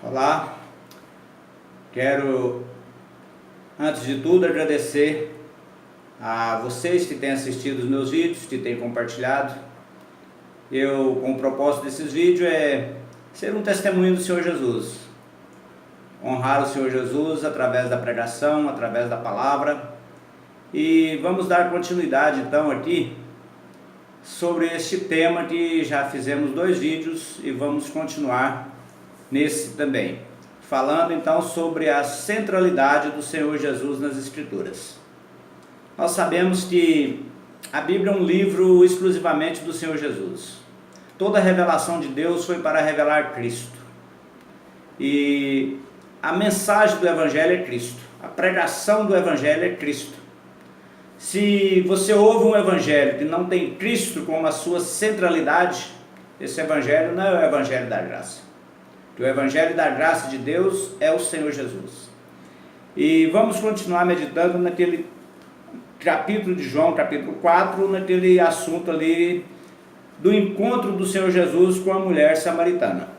Olá, quero antes de tudo agradecer a vocês que têm assistido os meus vídeos, que têm compartilhado. Com o propósito desses vídeos é ser um testemunho do Senhor Jesus, honrar o Senhor Jesus através da pregação, através da palavra. E vamos dar continuidade então aqui sobre este tema que já fizemos 2 vídeos e vamos continuar nesse também, falando então sobre a centralidade do Senhor Jesus nas Escrituras. Nós sabemos que a Bíblia é um livro exclusivamente do Senhor Jesus. Toda a revelação de Deus foi para revelar Cristo. E a mensagem do Evangelho é Cristo. A pregação do Evangelho é Cristo. Se você ouve um Evangelho que não tem Cristo como a sua centralidade, esse Evangelho não é o Evangelho da graça. O Evangelho da graça de Deus é o Senhor Jesus. E vamos continuar meditando naquele capítulo de João, capítulo 4, naquele assunto ali do encontro do Senhor Jesus com a mulher samaritana.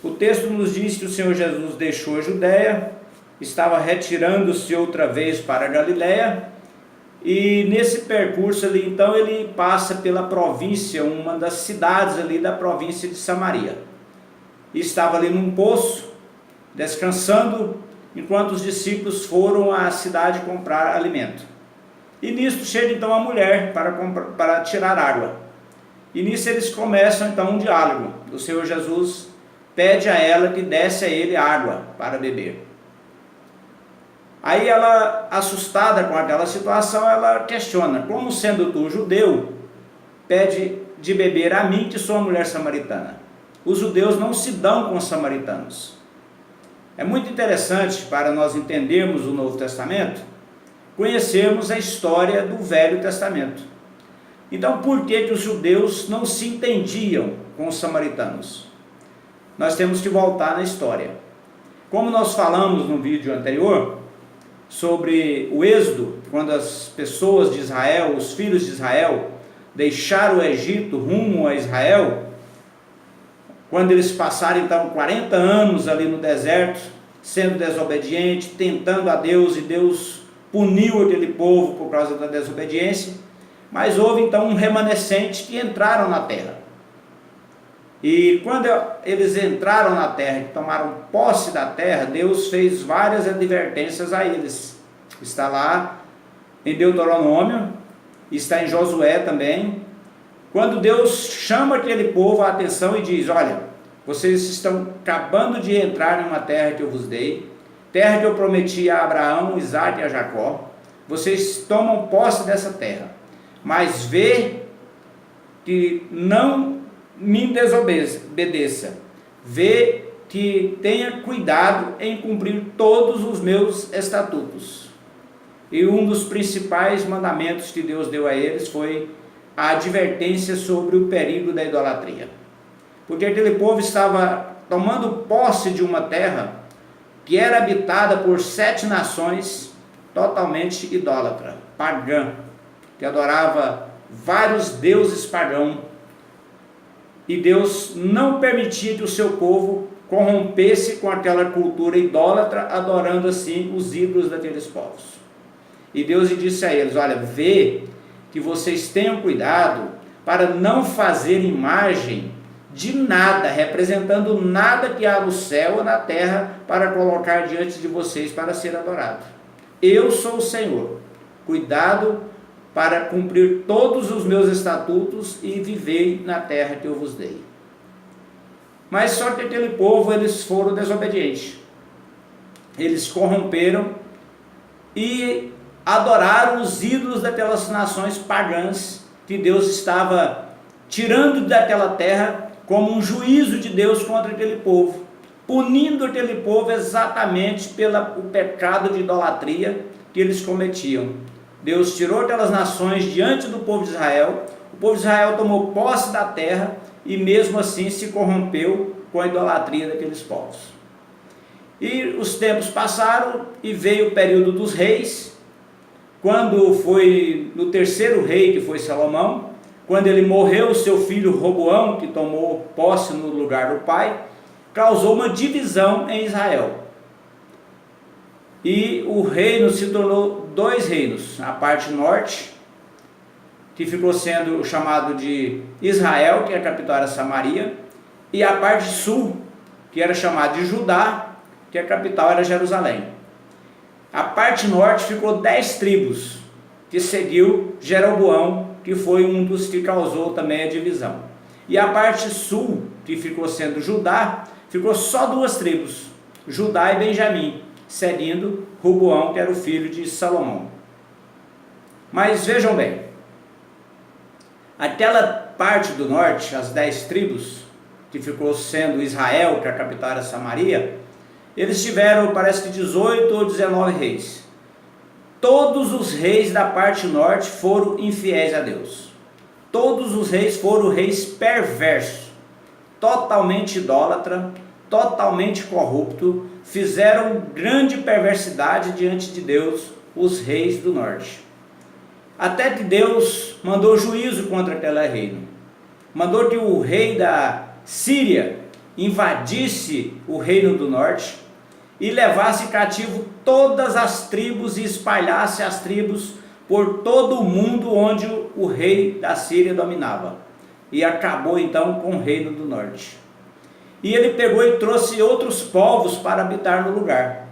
O texto nos diz que o Senhor Jesus deixou a Judéia, estava retirando-se outra vez para a Galiléia, e nesse percurso ali então ele passa pela província, uma das cidades ali da província de Samaria. Estava ali num poço, descansando, enquanto os discípulos foram à cidade comprar alimento. E nisto chega então a mulher para tirar água. E nisso eles começam então um diálogo. O Senhor Jesus pede a ela que desse a ele água para beber. Aí ela, assustada com aquela situação, ela questiona: como sendo tu judeu, pede de beber a mim, que sou a mulher samaritana? Os judeus não se dão com os samaritanos. É muito interessante para nós entendermos o Novo Testamento, conhecermos a história do Velho Testamento. Então, por que os judeus não se entendiam com os samaritanos? Nós temos que voltar na história. Como nós falamos no vídeo anterior, sobre o Êxodo, quando as pessoas de Israel, os filhos de Israel, deixaram o Egito rumo a Israel, quando eles passaram então 40 anos ali no deserto, sendo desobediente, tentando a Deus, e Deus puniu aquele povo por causa da desobediência, mas houve então um remanescente que entraram na terra. E quando eles entraram na terra, que tomaram posse da terra, Deus fez várias advertências a eles. Está lá em Deuteronômio, está em Josué também, quando Deus chama aquele povo a atenção e diz: olha, vocês estão acabando de entrar numa terra que eu vos dei, terra que eu prometi a Abraão, Isaque e a Jacó. Vocês tomam posse dessa terra, mas vê que não me desobedeça, vê que tenha cuidado em cumprir todos os meus estatutos. E um dos principais mandamentos que Deus deu a eles foi a advertência sobre o perigo da idolatria, porque aquele povo estava tomando posse de uma terra que era habitada por 7 nações totalmente idólatra, pagã, que adorava vários deuses pagãos, e Deus não permitia que o seu povo corrompesse com aquela cultura idólatra, adorando assim os ídolos daqueles povos. E Deus disse a eles: olha, vê que vocês tenham cuidado para não fazer imagem de nada, representando nada que há no céu ou na terra, para colocar diante de vocês para ser adorado. Eu sou o Senhor. Cuidado para cumprir todos os meus estatutos e viver na terra que eu vos dei. Mas só que aquele povo, eles foram desobedientes. Eles corromperam e adoraram os ídolos daquelas nações pagãs que Deus estava tirando daquela terra como um juízo de Deus contra aquele povo, punindo aquele povo exatamente pelo pecado de idolatria que eles cometiam. Deus tirou aquelas nações diante do povo de Israel, o povo de Israel tomou posse da terra e mesmo assim se corrompeu com a idolatria daqueles povos. E os tempos passaram e veio o período dos reis. Quando foi no 3º rei, que foi Salomão, quando ele morreu, seu filho Roboão, que tomou posse no lugar do pai, causou uma divisão em Israel. E o reino se tornou dois reinos, a parte norte, que ficou sendo chamado de Israel, que a capital era Samaria, e a parte sul, que era chamada de Judá, que a capital era Jerusalém. A parte norte ficou 10 tribos, que seguiu Jeroboão, que foi um dos que causou também a divisão. E a parte sul, que ficou sendo Judá, ficou só 2 tribos, Judá e Benjamim, seguindo Roboão, que era o filho de Salomão. Mas vejam bem, aquela parte do norte, as 10 tribos, que ficou sendo Israel, que a capital era Samaria, eles tiveram, parece que 18 ou 19 reis. Todos os reis da parte norte foram infiéis a Deus. Todos os reis foram reis perversos, totalmente idólatra, totalmente corrupto, fizeram grande perversidade diante de Deus, os reis do norte. Até que Deus mandou juízo contra aquele reino. Mandou que o rei da Síria invadisse o reino do norte e levasse cativo todas as tribos e espalhasse as tribos por todo o mundo onde o rei da Síria dominava. E acabou então com o reino do norte. E ele pegou e trouxe outros povos para habitar no lugar.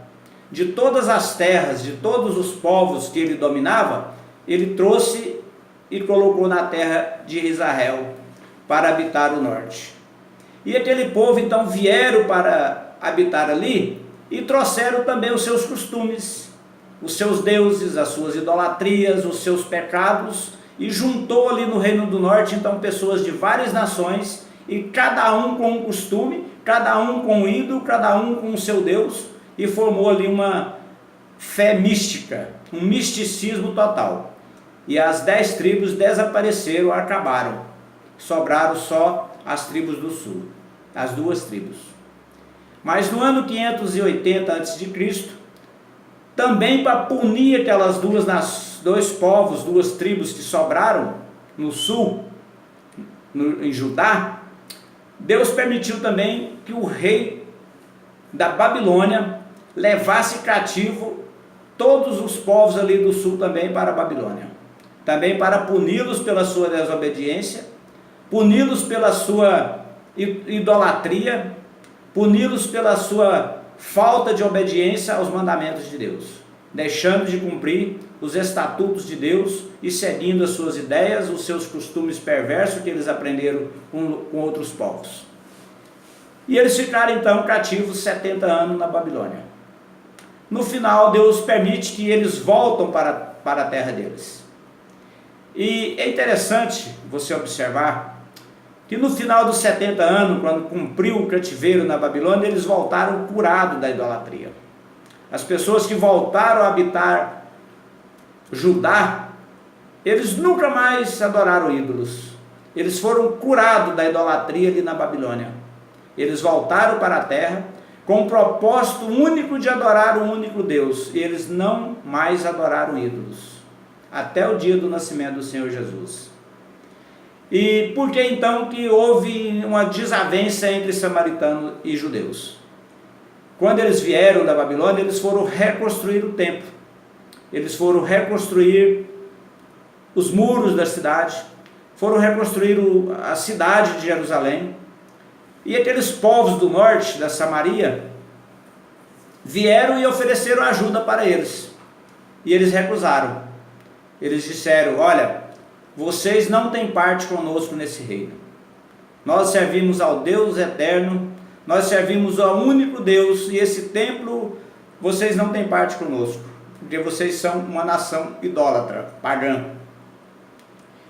De todas as terras, de todos os povos que ele dominava, ele trouxe e colocou na terra de Israel para habitar o norte. E aquele povo então vieram para habitar ali e trouxeram também os seus costumes, os seus deuses, as suas idolatrias, os seus pecados, e juntou ali no reino do norte então pessoas de várias nações, e cada um com um costume, cada um com um ídolo, cada um com o seu Deus, e formou ali uma fé mística, um misticismo total. E as 10 tribos desapareceram, acabaram. Sobraram só as tribos do sul, as 2 tribos. Mas no ano 580 a.C., também para punir aquelas dois povos, 2 tribos que sobraram no sul, em Judá, Deus permitiu também que o rei da Babilônia levasse cativo todos os povos ali do sul também para a Babilônia. Também para puni-los pela sua desobediência, puni-los pela sua idolatria, puni-los pela sua falta de obediência aos mandamentos de Deus, deixando de cumprir os estatutos de Deus e seguindo as suas ideias, os seus costumes perversos que eles aprenderam com outros povos. E eles ficaram então cativos 70 anos na Babilônia. No final, Deus permite que eles voltem para a terra deles. E é interessante você observar que no final dos 70 anos, quando cumpriu o cativeiro na Babilônia, eles voltaram curados da idolatria. As pessoas que voltaram a habitar Judá, eles nunca mais adoraram ídolos. Eles foram curados da idolatria ali na Babilônia. Eles voltaram para a terra com o propósito único de adorar o único Deus. E eles não mais adoraram ídolos, até o dia do nascimento do Senhor Jesus. E por que então que houve uma desavença entre samaritanos e judeus? Quando eles vieram da Babilônia, eles foram reconstruir o templo. Eles foram reconstruir os muros da cidade, foram reconstruir a cidade de Jerusalém. E aqueles povos do norte, da Samaria, vieram e ofereceram ajuda para eles. E eles recusaram. Eles disseram: olha, vocês não têm parte conosco nesse reino. Nós servimos ao Deus eterno, nós servimos ao único Deus, e esse templo vocês não têm parte conosco, porque vocês são uma nação idólatra, pagã.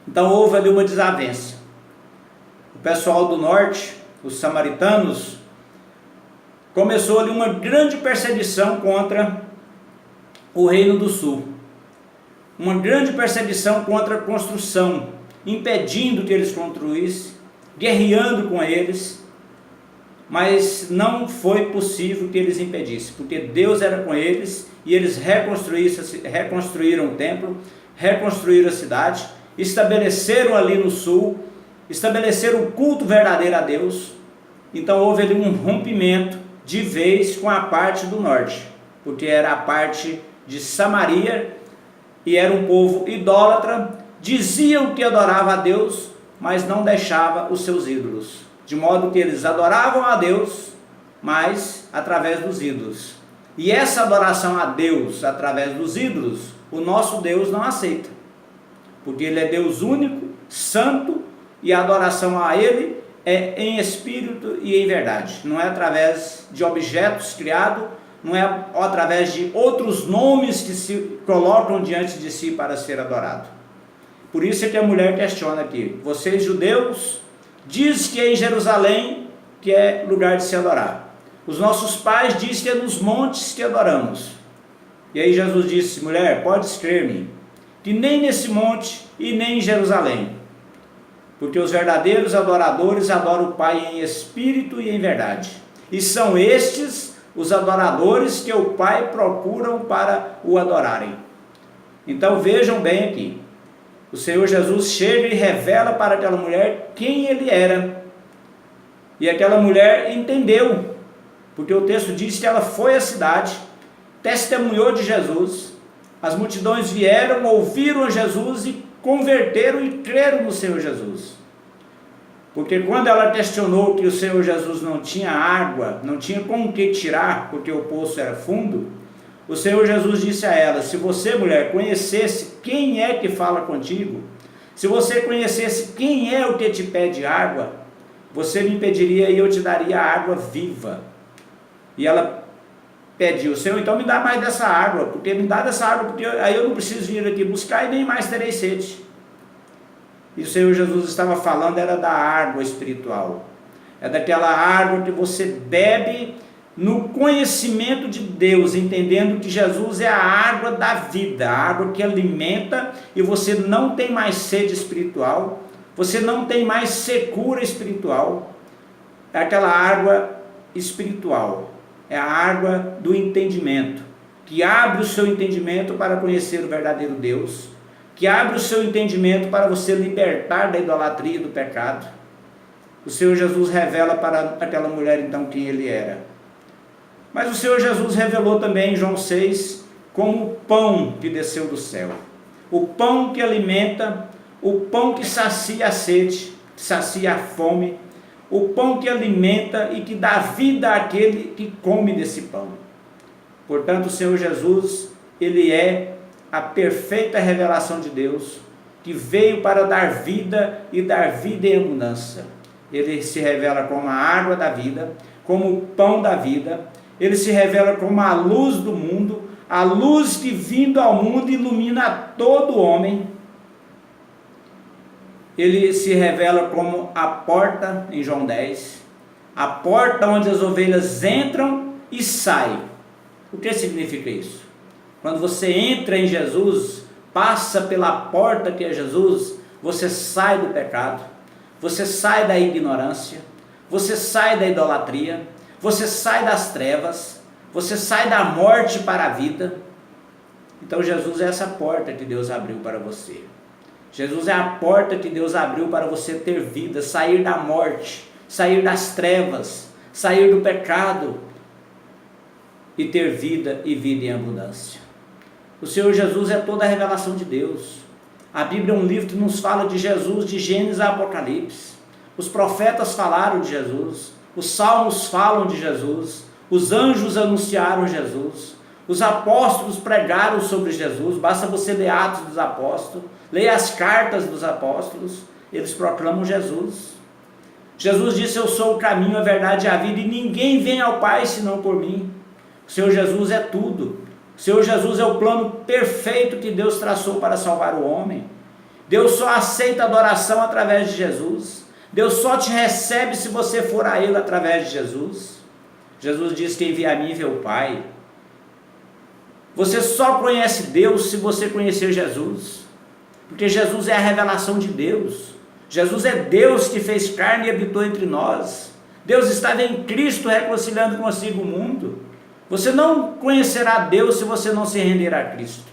Então houve ali uma desavença. O pessoal do norte, os samaritanos, começou ali uma grande perseguição contra o reino do sul. Uma grande perseguição contra a construção, impedindo que eles construíssem, guerreando com eles, mas não foi possível que eles impedissem, porque Deus era com eles, e eles reconstruíram o templo, reconstruíram a cidade, estabeleceram ali no sul, estabeleceram o culto verdadeiro a Deus, Então houve ali um rompimento de vez com a parte do norte, porque era a parte de Samaria e era um povo idólatra, diziam que adorava a Deus, mas não deixava os seus ídolos, de modo que eles adoravam a Deus, mas através dos ídolos. E essa adoração a Deus através dos ídolos, o nosso Deus não aceita, porque Ele é Deus único, santo, e a adoração a Ele é em espírito e em verdade, não é através de objetos criados, não é através de outros nomes que se colocam diante de si para ser adorado. Por isso é que a mulher questiona aqui: vocês judeus dizem que é em Jerusalém que é lugar de se adorar, os nossos pais dizem que é nos montes que adoramos. E aí Jesus disse: mulher, podes crer-me, que nem nesse monte e nem em Jerusalém, porque os verdadeiros adoradores adoram o Pai em espírito e em verdade, e são estes os adoradores que o Pai procuram para o adorarem. Então vejam bem aqui, o Senhor Jesus chega e revela para aquela mulher quem Ele era, e aquela mulher entendeu, porque o texto diz que ela foi à cidade, testemunhou de Jesus, as multidões vieram, ouviram Jesus e converteram e creram no Senhor Jesus. Porque quando ela questionou que o Senhor Jesus não tinha água, não tinha com que tirar, porque o poço era fundo, o Senhor Jesus disse a ela: se você, mulher, conhecesse quem é que fala contigo, se você conhecesse quem é o que te pede água, você me pediria e eu te daria água viva. E ela pediu: Senhor, então me dá mais dessa água, porque me dá dessa água, porque aí eu não preciso vir aqui buscar e nem mais terei sede. E o Senhor Jesus estava falando era da água espiritual, é daquela água que você bebe no conhecimento de Deus, entendendo que Jesus é a água da vida, a água que alimenta, e você não tem mais sede espiritual, você não tem mais secura espiritual, é aquela água espiritual, é a água do entendimento, que abre o seu entendimento para conhecer o verdadeiro Deus, que abre o seu entendimento para você libertar da idolatria e do pecado. O Senhor Jesus revela para aquela mulher então quem Ele era. Mas o Senhor Jesus revelou também em João 6 como o pão que desceu do céu, o pão que alimenta, o pão que sacia a sede, sacia a fome, o pão que alimenta e que dá vida àquele que come desse pão. Portanto, o Senhor Jesus, Ele é a perfeita revelação de Deus, que veio para dar vida e dar vida em abundância. Ele se revela como a água da vida, como o pão da vida. Ele se revela como a luz do mundo, a luz que vindo ao mundo ilumina todo homem. Ele se revela como a porta, em João 10, a porta onde as ovelhas entram e saem. O que significa isso? Quando você entra em Jesus, passa pela porta que é Jesus, você sai do pecado, você sai da ignorância, você sai da idolatria, você sai das trevas, você sai da morte para a vida. Então Jesus é essa porta que Deus abriu para você. Jesus é a porta que Deus abriu para você ter vida, sair da morte, sair das trevas, sair do pecado e ter vida e vida em abundância. O Senhor Jesus é toda a revelação de Deus. A Bíblia é um livro que nos fala de Jesus, de Gênesis a Apocalipse. Os profetas falaram de Jesus, os salmos falam de Jesus, os anjos anunciaram Jesus, os apóstolos pregaram sobre Jesus. Basta você ler Atos dos Apóstolos, leia as cartas dos apóstolos, eles proclamam Jesus. Jesus disse: eu sou o caminho, a verdade e a vida, e ninguém vem ao Pai senão por mim. O Senhor Jesus é tudo. O Senhor Jesus é o plano perfeito que Deus traçou para salvar o homem. Deus só aceita adoração através de Jesus. Deus só te recebe se você for a Ele através de Jesus. Jesus diz: quem vê a mim vê o Pai. Você só conhece Deus se você conhecer Jesus, porque Jesus é a revelação de Deus. Jesus é Deus que fez carne e habitou entre nós. Deus estava em Cristo reconciliando consigo o mundo. Você não conhecerá Deus se você não se render a Cristo.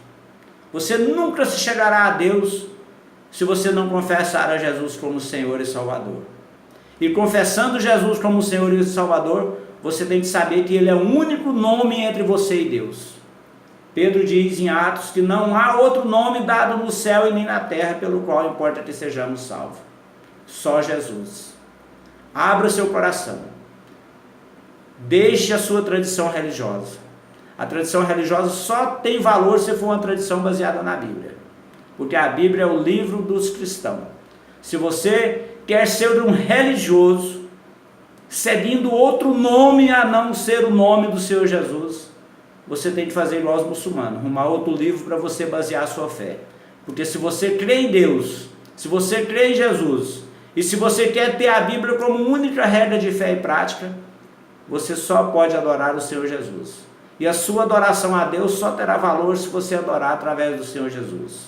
Você nunca se chegará a Deus se você não confessar a Jesus como Senhor e Salvador. E confessando Jesus como Senhor e Salvador, você tem que saber que Ele é o único nome entre você e Deus. Pedro diz em Atos que não há outro nome dado no céu e nem na terra pelo qual importa que sejamos salvos. Só Jesus. Abra seu coração. Deixe a sua tradição religiosa. A tradição religiosa só tem valor se for uma tradição baseada na Bíblia. Porque a Bíblia é o livro dos cristãos. Se você quer ser um religioso, seguindo outro nome a não ser o nome do Senhor Jesus, você tem que fazer igual aos muçulmanos, arrumar outro livro para você basear a sua fé. Porque se você crê em Deus, se você crê em Jesus, e se você quer ter a Bíblia como única regra de fé e prática, você só pode adorar o Senhor Jesus. E a sua adoração a Deus só terá valor se você adorar através do Senhor Jesus.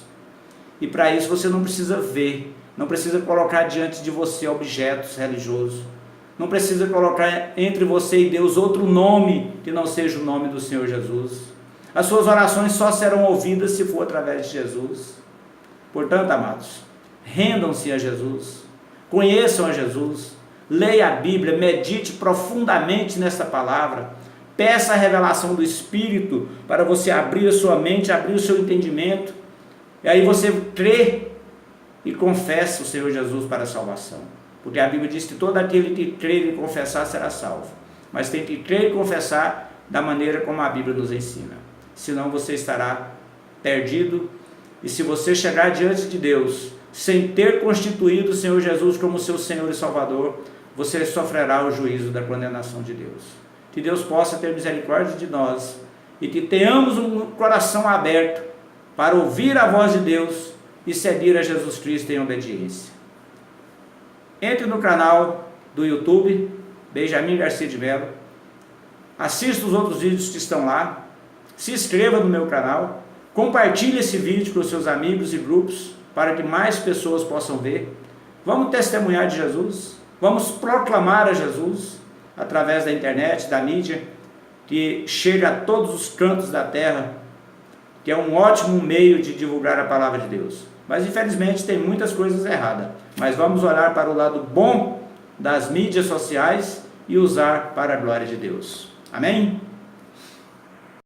E para isso você não precisa ver, não precisa colocar diante de você objetos religiosos, não precisa colocar entre você e Deus outro nome que não seja o nome do Senhor Jesus. As suas orações só serão ouvidas se for através de Jesus. Portanto, amados, rendam-se a Jesus, conheçam a Jesus, leia a Bíblia, medite profundamente nessa palavra, peça a revelação do Espírito para você abrir a sua mente, abrir o seu entendimento, e aí você crê e confessa o Senhor Jesus para a salvação. Porque a Bíblia diz que todo aquele que crer e confessar será salvo. Mas tem que crer e confessar da maneira como a Bíblia nos ensina. Senão você estará perdido. E se você chegar diante de Deus sem ter constituído o Senhor Jesus como seu Senhor e Salvador, você sofrerá o juízo da condenação de Deus. Que Deus possa ter misericórdia de nós e que tenhamos um coração aberto para ouvir a voz de Deus e seguir a Jesus Cristo em obediência. Entre no canal do YouTube, Benjamin Garcia de Mello, assista os outros vídeos que estão lá, se inscreva no meu canal, compartilhe esse vídeo com os seus amigos e grupos, para que mais pessoas possam ver. Vamos testemunhar de Jesus, vamos proclamar a Jesus, através da internet, da mídia, que chega a todos os cantos da terra, que é um ótimo meio de divulgar a palavra de Deus. Mas infelizmente tem muitas coisas erradas. Mas vamos olhar para o lado bom das mídias sociais e usar para a glória de Deus. Amém?